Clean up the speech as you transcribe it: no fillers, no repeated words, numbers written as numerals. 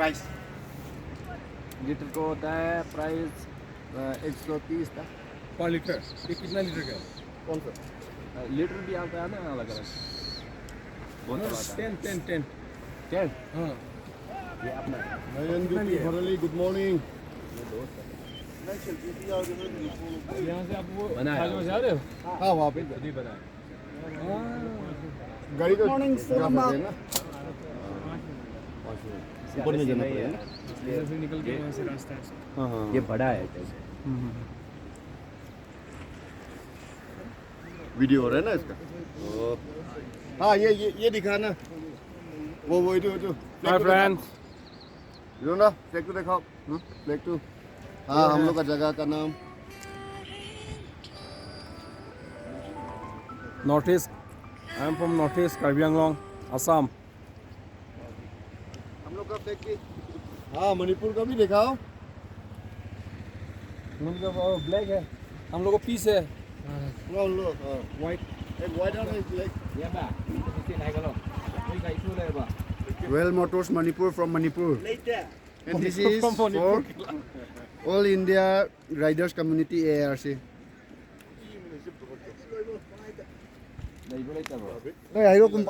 Price litre को होता है प्राइस 130 था पर लीटर। ये कितना लीटर का है? कौन सा लीटर भी आता है ना अलग अलग बहुत आता है 10 10 हाँ ये अपना नयन ज्योति भरली गुड मॉर्निंग यहाँ से आप वो बनाया। ताजमहल जा रहे हो? हाँ वहाँ पे खुद ही बनाया गाड़ी का मॉर्निंग जा सोनामार्ग। सकते हैं ना ऊपर में जाना पड़ेगा ना इधर से निकल के वहाँ से रास्ता है। हाँ हाँ ये बड़ा है वीडियो हो रहा है ना इसका हाँ ये दिखाना वो जो हाय फ्रेंड्स यो ना फ्लैग टू दिखाओ फ्लैग टू हाँ हम लोग का जगह का नाम north east I am from north east Karbi Anglong Assam हम लोग का फ्लैग की हाँ मणिपुर का भी दिखाओ ब्लैक है हम लोग को पीस है पूरा उन लोग वाइट एक वाइट और एक ब्लैक ये बा किसी नहीं गलो कोई का इशू ले बा Well Motors Manipur from Manipur Later. and this is From Manipur. for All India Riders Community ARC नहीं बोले तब Ay, ayaw kong